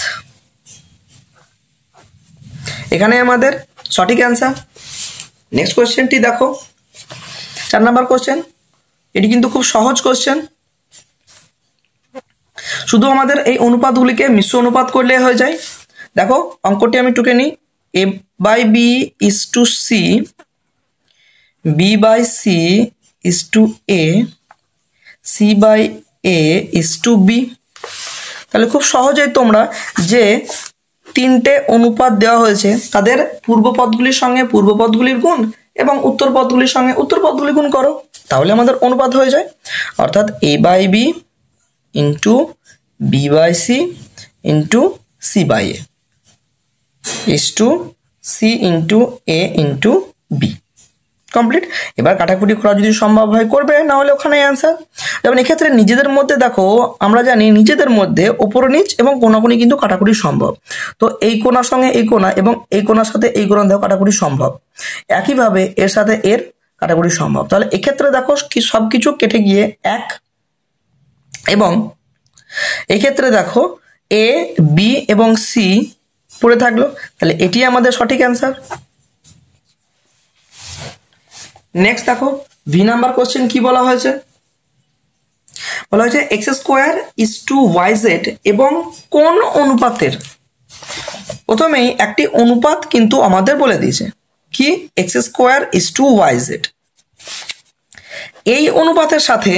এখানে আমাদের সঠিক অ্যান্সার। নেক্সট কোশ্চেনটি দেখো 4 নাম্বার কোশ্চেন। এটি কিন্তু খুব সহজ কোশ্চেন, শুধু আমাদের এই অনুপাতগুলিকে মিশ্র অনুপাত করলে হয়ে যায়। দেখো অঙ্কটি আমি টুকে নিই, a/b = c, b/c = a, c/a = b। তাহলে খুব সহজেই তোমরা যে তিনটে অনুপাত দেওয়া হয়েছে তাদের পূর্ব পদগুলির সঙ্গে পূর্ব পদগুলির গুণ এবং উত্তর পদগুলির সঙ্গে উত্তর পদগুলি গুণ করো, তাহলে আমাদের অনুপাত হয়ে যায়। অর্থাৎ a/b × b/c × c/a c × a × b। Complete. এবার কাটাকুটি করা যদি সম্ভব হয় করবে, না হলে ওখানে অ্যান্সার। যেমন এক্ষেত্রে নিজেদের মধ্যে দেখো আমরা জানি নিজেদের মধ্যে ওপর নিচ এবং কোণাকুণি কিন্তু কাটাকুটি সম্ভব। তো এই কোণার সঙ্গে এই কোণা এবং এই কোণার সাথে এই কোণা দেখো কাটাকুটি সম্ভব, একইভাবে এর সাথে এর কাটাকুটি সম্ভব। তাহলে এক্ষেত্রে দেখো কি সব কিছু কেটে গিয়ে 1, এবং এক্ষেত্রে দেখো a, b এবং c পড়ে থাকলো। তাহলে এটি আমাদের সঠিক অ্যান্সার। নেক্সট দেখো ভি নাম্বার কোশ্চেন কি বলা হয়েছে, বলা হয়েছে x² = yz এবং কোন অনুপাতের। প্রথমেই একটি অনুপাত কিন্তু আমাদের বলে দিয়েছে কি x² = yz। এই অনুপাতের সাথে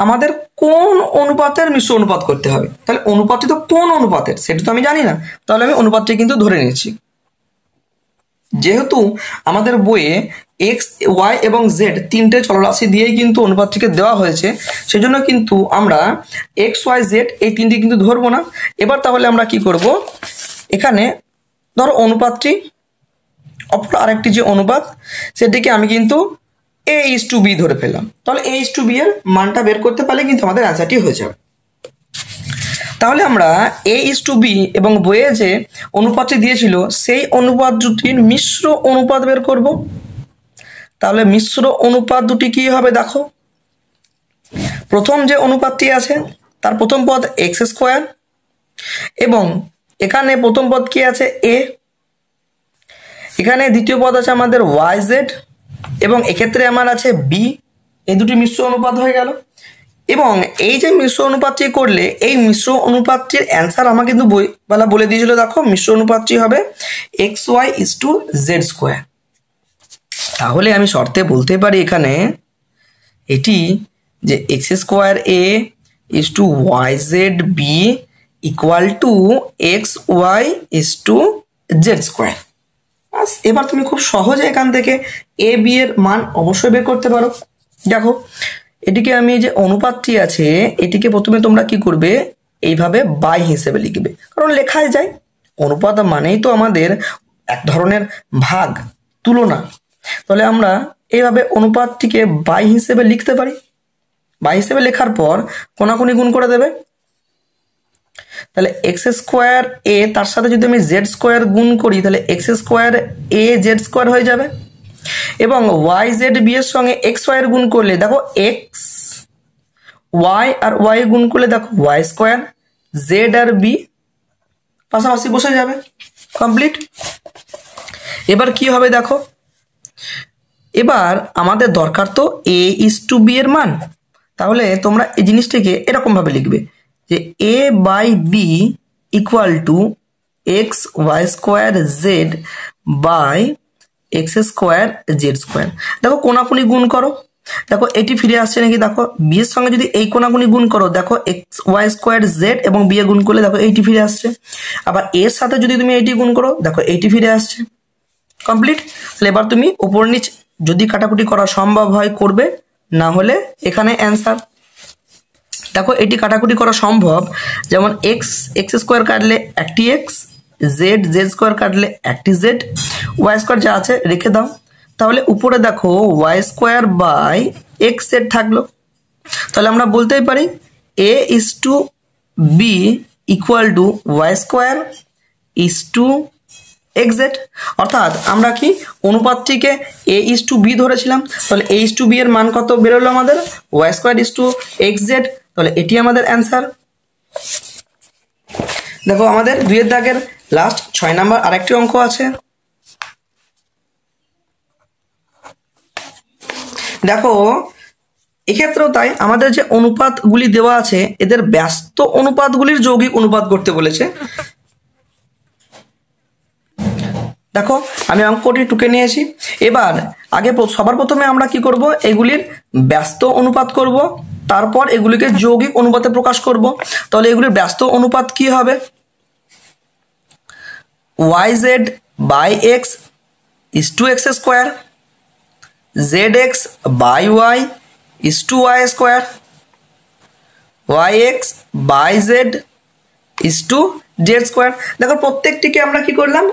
আমাদের কোন অনুপাতের মিশ্র অনুপাত করতে হবে। তাহলে অনুপাতটি তো কোন অনুপাতের সেটা তো আমি জানি না, তাহলে আমি অনুপাতটি কিন্তু ধরে নিয়েছি। যেহেতু আমাদের বইয়ে x, y এবং z তিনটে চলরাশি দিয়েই কিন্তু অনুপাতটিকে দেওয়া হয়েছে, সেজন্য কিন্তু আমরা x, y, z এই তিনটি কিন্তু ধরবো না। এবার তাহলে আমরা কি করব, এখানে ধরো অনুপাতটি অপর আরেকটি যে অনুপাত সেটিকে আমি কিন্তু a:b ধরে ফেললাম। তাহলে a:b এর মানটা বের করতে পারলে কিন্তু আমাদের অ্যান্সারটি হয়ে যাবে। তাহলে আমরা a:b এবং বইয়ে যে অনুপাতটি দিয়েছিল সেই অনুপাত দুটির মিশ্র অনুপাত বের করব। তাহলে মিশ্র অনুপাত দুটি কি হবে দেখো, প্রথম যে অনুপাতটি আছে তার প্রথম পদ x², এবং এখানে প্রথম পদ কি আছে a, এখানে দ্বিতীয় পদ আছে আমাদের yz, এবং এক্ষেত্রে আমার আছে b। এই দুটি মিশ্র অনুপাত হয়ে গেল। এবং এই যে মিশ্র অনুপাতটি করলে এই মিশ্র অনুপাতটির অ্যান্সার আমাকে কিন্তু বইওয়ালা বলে দিয়েছিল, দেখো মিশ্র অনুপাতটি হবে xy = z²। তাহলে আমি শর্তে বলতে পারি এখানে এটি যে x² a = yz b = xy = z²। এবার তুমি খুব সহজে এখান থেকে a b এর মান অবশ্যই বের করতে পারো। দেখো এটিকে আমি যে অনুপাতটি আছে এটিকে প্রথমে তোমরা কি করবে, এইভাবে বাই হিসেবে লিখবে, কারণ লেখাই যায় অনুপাত মানেই তো আমাদের এক ধরনের ভাগ, তুলনা। তাহলে আমরা এইভাবে অনুপাতটিকে বাই হিসেবে লিখতে পারি। বাই হিসেবে লেখার পর কোণাকুণি গুণ করে দেবে। তাহলে x² a তার সাথে যদি আমি z² গুণ করি তাহলে x² a z² হয়ে যাবে, এবং yz b এর সঙ্গে xy এর গুণ করলে দেখো x y আর y গুণ করলে দেখো y², z আর b পাশাপাশি বসে যাবে। কমপ্লিট। এবার কি হবে দেখো, এবার আমাদের দরকার তো a:b এর মান। তাহলে তোমরা এই জিনিসটাকে এরকম ভাবে লিখবে যে a/b = xy² z x² z²। দেখো কোণাকুণি গুণ করো, দেখো এটি ফিরে আসছে নাকি, দেখো বি এর সঙ্গে যদি এই কোণাকুণি গুণ করো দেখো xy² z এবং বি এ গুণ করলে দেখো এইটি ফিরে আসছে। আবার এর সাথে যদি তুমি এইটি গুণ করো দেখো এইটি ফিরে আসছে। কমপ্লিট। তাহলে এবার তুমি উপর নিচ যদি কাটাকুটি করা সম্ভব হয় করবে, না হলে এখানে অ্যান্সার। দেখো এটি কাটাকুটি করা সম্ভব, যেমন x² কাটলে একটি x, z² কাটলে একটি z, y² যা আছে রেখে দাও। তাহলে উপরে দেখো y² / xz থাকলো, তাহলে আমরা বলতেই পারি a is to b equal to y square is to xz। অর্থাৎ আমরা কি অনুপাতটিকে a is to b ধরেছিলাম, তাহলে a is to b এর মান কত বেরোলো আমাদের y square is to xz। তাহলে এটি আমাদের অ্যান্সার। দেখো আমাদের 2 এর দাগের লাস্ট 6 নাম্বার আরেকটি অঙ্ক আছে। দেখো এক্ষেত্রেও তাই, আমাদের যে অনুপাতগুলি দেওয়া আছে এদের ব্যস্ত অনুপাতগুলির যৌগিক অনুপাত করতে বলেছে। দেখো আমি অঙ্কটি টুকে নিয়েছি। এবার আগে সবার প্রথমে আমরা কি করব, এগুলির ব্যস্ত অনুপাত করব, তারপর এগুলিকে যৌগিক অনুপাতে প্রকাশ করব। তাহলে এগুলির ব্যস্ত অনুপাত কি হবে, yz by x is to x square, zx by y is to y square, yx by z is to z square। দেখো প্রত্যেকটিকে আমরা কি করলাম,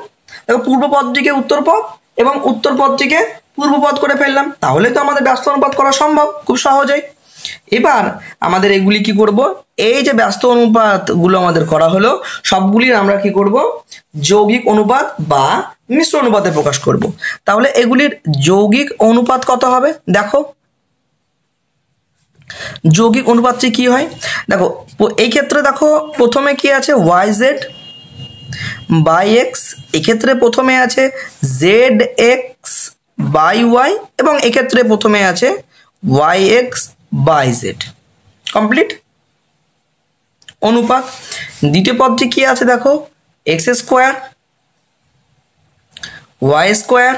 দেখো পূর্ব পদটিকে উত্তর পদ এবং উত্তর পদটিকে পূর্ব পদ করে ফেললাম, তাহলে তো আমাদের ব্যস্ত অনুপাত করা সম্ভব খুব সহজেই। এবার আমাদের এগুলি কি করব, এই যে ব্যস্ত অনুপাতগুলো আমাদের করা হলো সবগুলির আমরা কি করব, যৌগিক অনুপাত বা মিশ্র অনুপাতে প্রকাশ করব। তাহলে এগুলির যৌগিক অনুপাত কত হবে, দেখো যৌগিক অনুপাতটি কি হয়, দেখো এই ক্ষেত্রে দেখো প্রথমে কি আছে yz বাই এক্স, এক্ষেত্রে প্রথমে আছে জেড এক্স বাই ওয়াই এবং এক্ষেত্রে প্রথমে আছে Y X by Z. Complete অনুপাত। দ্বিতীয় পদটি কি আছে দেখো এক্স স্কোয়ার ওয়াই স্কোয়ার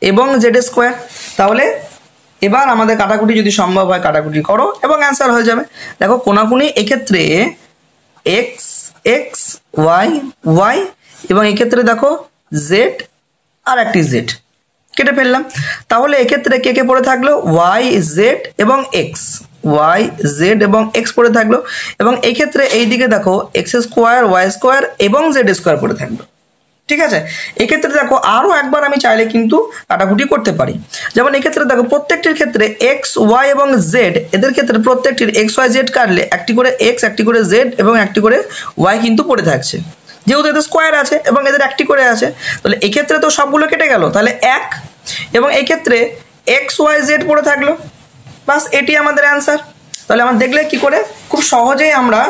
এবং জেড স্কোয়ার। তাহলে এবার আমাদের কাটাকুটি যদি সম্ভব হয় কাটাকুটি করো এবং অ্যান্সার হয়ে যাবে। দেখো কোনাকুনি এক্ষেত্রে এক্স এক্স ওয়াই ওয়াই এবং এক্ষেত্রে দেখো জেড আর একটি জেড কেটে ফেললাম। তাহলে এক্ষেত্রে কে কে পড়ে থাকলো, ওয়াই জেড এবং এক্স, ওয়াই জেড এবং এক্স পড়ে থাকলো। এবং এই ক্ষেত্রে এইদিকে দেখো এক্স স্কোয়ার ওয়াই স্কোয়ার এবং জেড স্কোয়ার পড়ে থাকলো। ঠিক আছে, এক্ষেত্রে দেখো আরও একবার আমি চাইলে কিন্তু কাটাকুটি করতে পারি। যেমন এক্ষেত্রে দেখো প্রত্যেকটির ক্ষেত্রে এক্স ওয়াই এবং জেড, এদের ক্ষেত্রে প্রত্যেকটির এক্স ওয়াই জেড কাটলে একটি করে এক্স একটি করে জেড এবং একটি করে ওয়াই কিন্তু পড়ে থাকছে, যেহেতু এদের স্কোয়ার আছে এবং এদের একটি করে আছে। তাহলে এক্ষেত্রে তো সবগুলো কেটে গেল, তাহলে এক, এবং এক্ষেত্রে এক্স ওয়াই জেড পড়ে থাকলো, বাস এটি আমাদের অ্যান্সার। তাহলে আমরা দেখলে কি করে খুব সহজেই আমরা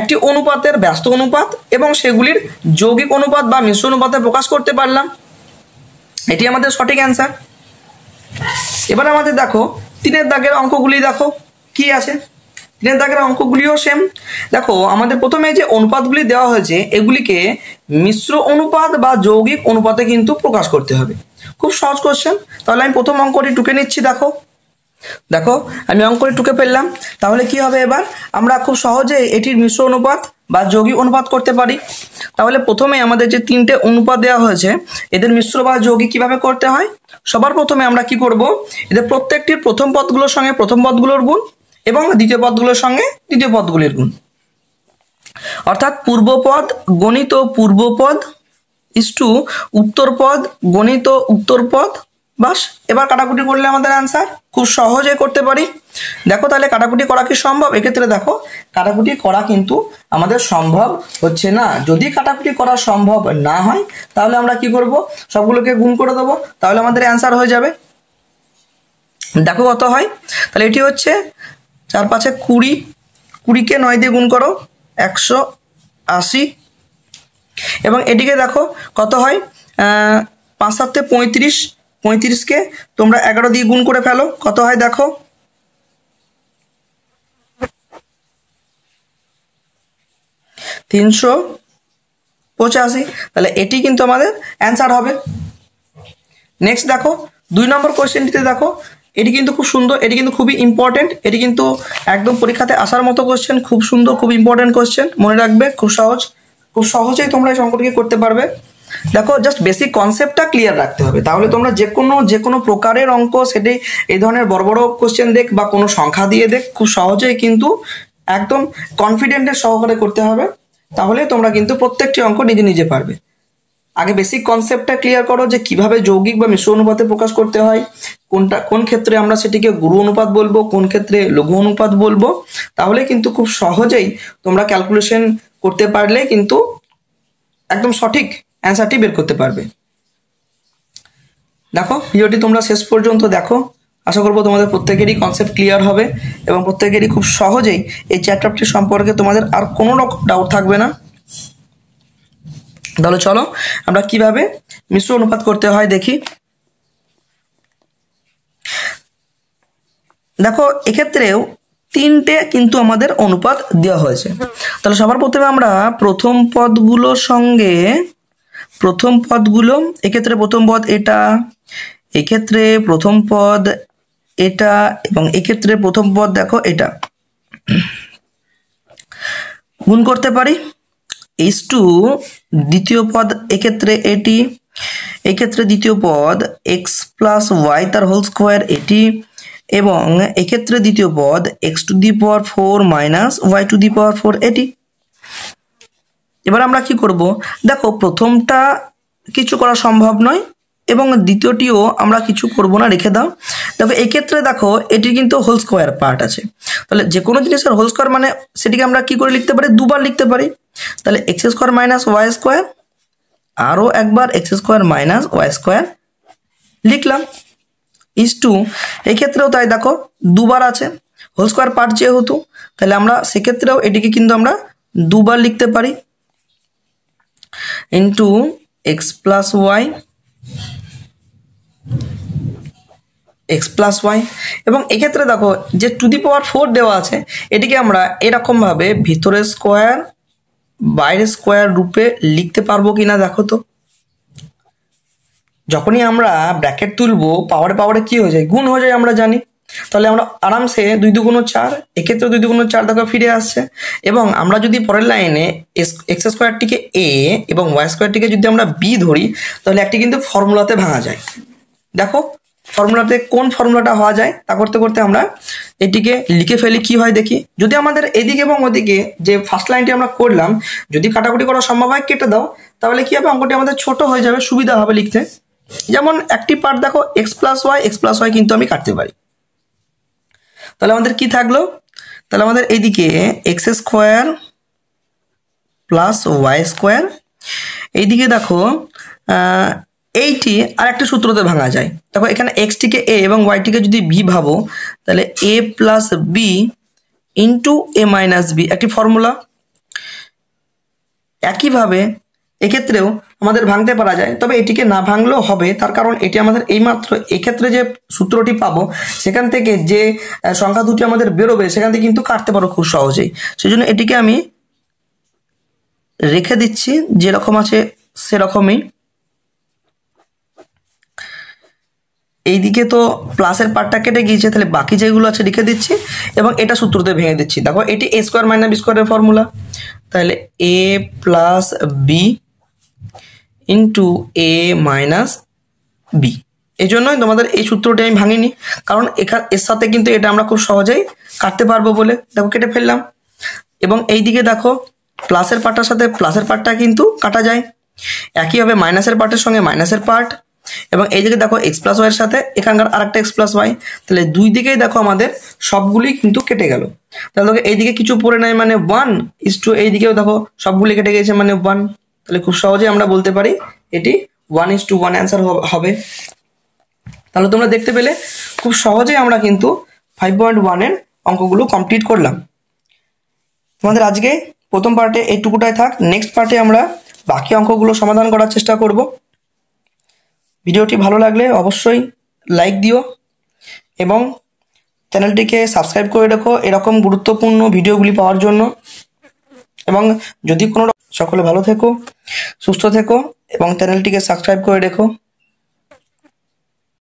একটি অনুপাতের ব্যস্ত অনুপাত এবং সেগুলির যৌগিক অনুপাত বা মিশ্র অনুপাতে প্রকাশ করতে পারলাম, এটি আমাদের সঠিক অ্যান্সার। এবার আমাদের দেখো 3 দাগের অঙ্কগুলি দেখো কি আছে। 3 দাগের অঙ্কগুলিও সেম। দেখো আমাদের প্রথমে যে অনুপাতগুলি দেওয়া হয়েছে এগুলিকে মিশ্র অনুপাত বা যৌগিক অনুপাতে কিন্তু প্রকাশ করতে হবে। খুব সহজ কোশ্চেন। তাহলে আমি প্রথম অঙ্কটি টুকে নিচ্ছি। দেখো দেখো আমি অঙ্কটি টুকে ফেললাম। তাহলে কি হবে, এবার আমরা খুব সহজে এটির মিশ্র অনুপাত বা যৌগিক অনুপাত করতে পারি। তাহলে প্রথমে আমাদের যে 3টে অনুপাত দেওয়া হয়েছে এদের মিশ্র বা যৌগিক কিভাবে করতে হয়, সবার প্রথমে আমরা কি করব, এদের প্রত্যেকটির প্রথম পদগুলোর সঙ্গে প্রথম পদগুলোর গুণ এবং দ্বিতীয় পদগুলোর সঙ্গে দ্বিতীয় পদগুলির গুণ, অর্থাৎ পূর্বপদ গণিত পূর্বপদ ইস টু উত্তরপদ গণিত উত্তরপদ। বাস এবার কাটাকুটি করলে আমাদের অ্যান্সার খুব সহজে করতে পারি। দেখো তাহলে কাটাকুটি করা কি সম্ভব, এক্ষেত্রে দেখো কাটাকুটি করা কিন্তু আমাদের সম্ভব হচ্ছে না। যদি কাটাকুটি করা সম্ভব না হয় তাহলে আমরা কি করব, সবগুলোকে গুণ করে দেবো, তাহলে আমাদের অ্যান্সার হয়ে যাবে। দেখো কত হয়, তাহলে এটি হচ্ছে 4 5 20, 20কে 9 দিয়ে গুণ করো 180 এবং এটিকে দেখো কত হয় 5 7 35, 35কে তোমরা 11 দিয়ে গুণ করে ফেলো, কত হয় দেখো 385। তাহলে এটি কিন্তু আমাদের অ্যান্সার হবে। নেক্সট দেখো 2 নম্বর কোশ্চেনটিতে দেখো, এটি কিন্তু খুব সুন্দর, এটি কিন্তু খুবই ইম্পর্টেন্ট, এটি কিন্তু একদম পরীক্ষাতে আসার মতো কোশ্চেন, খুব সুন্দর খুব ইম্পর্টেন্ট কোশ্চেন, মনে রাখবে, খুব সহজ, খুব সহজেই তোমরা এই অঙ্কটিকে করতে পারবে। দেখো জাস্ট বেসিক কনসেপ্টটা ক্লিয়ার রাখতে হবে, তাহলে তোমরা যে কোনো প্রকারের অঙ্ক, সেটি এই ধরনের বড় বড় কোশ্চেন দেখ বা কোনো সংখ্যা দিয়ে দেখ, খুব সহজেই কিন্তু একদম কনফিডেন্টের সহকারে করতে হবে, তাহলে তোমরা কিন্তু প্রত্যেকটি অঙ্ক নিজে নিজে পারবে। আগে বেসিক কনসেপ্টটা ক্লিয়ার করো যে কিভাবে যৌগিক বা মিশ্র অনুপাতে প্রকাশ করতে হয়, কোন ক্ষেত্রে আমরা সেটিকে গুরু অনুপাত বলবো, কোন ক্ষেত্রে লঘু অনুপাত বলবো। তাহলে কিন্তু খুব সহজেই তোমরা ক্যালকুলেশন করতে পারলে কিন্তু একদম সঠিক অ্যান্সারটি বের করতে পারবে। দেখো ভিডিওটি তোমরা শেষ পর্যন্ত দেখো, আশা করবো তোমাদের প্রত্যেকেরই কনসেপ্ট ক্লিয়ার হবে এবং প্রত্যেকেরই খুব সহজেই এই চ্যাপ্টারটি সম্পর্কে তোমাদের আর কোনো রকম ডাউট থাকবে না। তাহলে চলো আমরা কিভাবে মিশ্র অনুপাত করতে হয় দেখি। দেখো এক্ষেত্রেও তিনটে কিন্তু আমাদের অনুপাত দেওয়া হয়েছে। তাহলে সবার প্রথমে আমরা প্রথম পদগুলো এক্ষেত্রে প্রথম পদ এটা, এক্ষেত্রে প্রথম পদ এটা এবং এক্ষেত্রে প্রথম পদ দেখো এটা গুণ করতে পারি। h2 দ্বিতীয় পদ এক্ষেত্রে এটি, এক্ষেত্রে দ্বিতীয় পদ x প্লাস ওয়াই তার হোল স্কোয়ার এটি, এবং এক্ষেত্রে দ্বিতীয় পদ x to the power 4 minus y to the power 4 এটি। এবার আমরা কি করব, দেখো প্রথমটা কিছু করা সম্ভব নয় এবং দ্বিতীয়টিও আমরা কিছু করব না, রেখে দাও। দেখো এক্ষেত্রে দেখো এটি কিন্তু হোল স্কোয়ার পার্ট আছে, তাহলে যে কোনো জিনিসের হোল স্কোয়ার মানে সেটিকে আমরা কি করে লিখতে পারি, দুবার লিখতে পারি। তাহলে x square minus y square, আরও একবার x square minus y square লিখলাম। ইস2 এক্ষেত্রেও তাই, দেখো দুবার আছে, হোল স্কোয়ার পার্ট যেহেতু, তাহলে আমরা সেক্ষেত্রেও এটিকে কিন্তু আমরা দুবার লিখতে পারি, into x plus y, x plus y. এবং এক্ষেত্রে দেখো যে টু দি পাওয়ার 4 দেওয়া আছে, এটিকে আমরা এরকমভাবে ভিতরের স্কোয়ার বাইরের স্কোয়ার রূপে লিখতে পারবো কিনা দেখো তো। যখনই আমরা ব্র্যাকেট তুলবো পাওয়ারে কি হয়ে যায়, গুণ হয়ে যায় আমরা জানি। তাহলে আমরা আরামসে 2 2 4, এক্ষেত্রে 2 2 4 দেখো ফিরে আসছে। এবং আমরা যদি পরের লাইনে এক্স স্কোয়ারটিকে এ এবং ওয়াই স্কোয়ারটিকে যদি আমরা বি ধরি, তাহলে একটি কিন্তু ফর্মুলাতে ভাঙা যায়। দেখো ফর্মুলাতে কোন ফর্মুলাটা হওয়া যায় তা করতে করতে আমরা এটিকে লিখে ফেলি, কি হয় দেখি। যদি আমাদের এদিকে এবং ওদিকে যে ফার্স্ট লাইনটি আমরা করলাম যদি কাটাকুটি করা সম্ভব হয় কেটে দাও, তাহলে কি হবে, অঙ্কটি আমাদের ছোট হয়ে যাবে, সুবিধা হবে লিখতে। যেমন একটি পার্ট দেখো এক্স প্লাস ওয়াই কিন্তু আমি কাটতে পারি। তাহলে আমাদের কি থাকলো, তাহলে আমাদের এইদিকে x square plus y square, এইদিকে দেখো এইটি আর একটা সূত্রতে ভাঙা যায়। দেখো এখানে এক্সটিকে এ এবং ওয়াইটিকে যদি বি ভাবো, তাহলে এ প্লাস বি ইন্টু এ মাইনাস বি একটি ফর্মুলা। একইভাবে এক্ষেত্রেও আমাদের ভাঙতে পারা যায়, তবে এটিকে না ভাঙলেও হবে, তার কারণ এটি আমাদের এইমাত্র এক্ষেত্রে যে সূত্রটি পাবো সেখান থেকে যে সংখ্যা দুটি আমাদের বেরোবে সেখান থেকে কিন্তু কাটতে পারো খুব সহজেই। সেই জন্য এটিকে আমি রেখে দিচ্ছি যেরকম আছে সেরকমই। এইদিকে তো প্লাসের পার্টটা কেটে গিয়েছে, তাহলে বাকি যেগুলো আছে লিখে দিচ্ছি এবং এটা সূত্রতে ভেঙে দিচ্ছি। দেখো এটি এ স্কোয়ার মাইনাস বি স্কোয়ারের ফর্মুলা, তাহলে এ প্লাস বি ইন্টু এ মাইনাস বি। এই জন্যই তোমাদের এই সূত্রটি আমি ভাঙিনি, কারণ এর সাথে কিন্তু এটা আমরা খুব সহজেই কাটতে পারবো বলে দেখো কেটে ফেললাম। এবং এইদিকে দেখো প্লাসের পার্টটার সাথে প্লাসের পার্টটা কিন্তু কাটা যায়, একইভাবে মাইনাসের পার্টের সঙ্গে মাইনাসের পার্ট, এবং এইদিকে দেখো এক্স প্লাস ওয়াই এর সাথে এখানকার আরেকটা এক্স প্লাস ওয়াই, তাহলে দুই দিকেই দেখো আমাদের সবগুলি কিন্তু কেটে গেল। তাহলে দেখো এইদিকে কিছু পড়ে নাই মানে 1:2, এইদিকেও দেখো সবগুলি কেটে গেছে মানে 1। তাহলে খুব সহজেই আমরা বলতে পারি এটি 1:1 অ্যান্সার হবে। তাহলে তোমরা দেখতে পেলে খুব সহজেই আমরা কিন্তু 5.1 এর অঙ্কগুলো কমপ্লিট করলাম। তোমাদের আজকে প্রথম পার্টে এইটুকুটাই থাক, নেক্সট পার্টে আমরা বাকি অঙ্কগুলো সমাধান করার চেষ্টা করব। ভিডিওটি ভালো লাগলে অবশ্যই লাইক দিও এবং চ্যানেলটিকে সাবস্ক্রাইব করে রেখো এরকম গুরুত্বপূর্ণ ভিডিওগুলি পাওয়ার জন্য। এবং যদি কোনো সকলে ভালো থেকো, সুস্থ থেকো এবং চ্যানেলটিকে সাবস্ক্রাইব করে রেখো।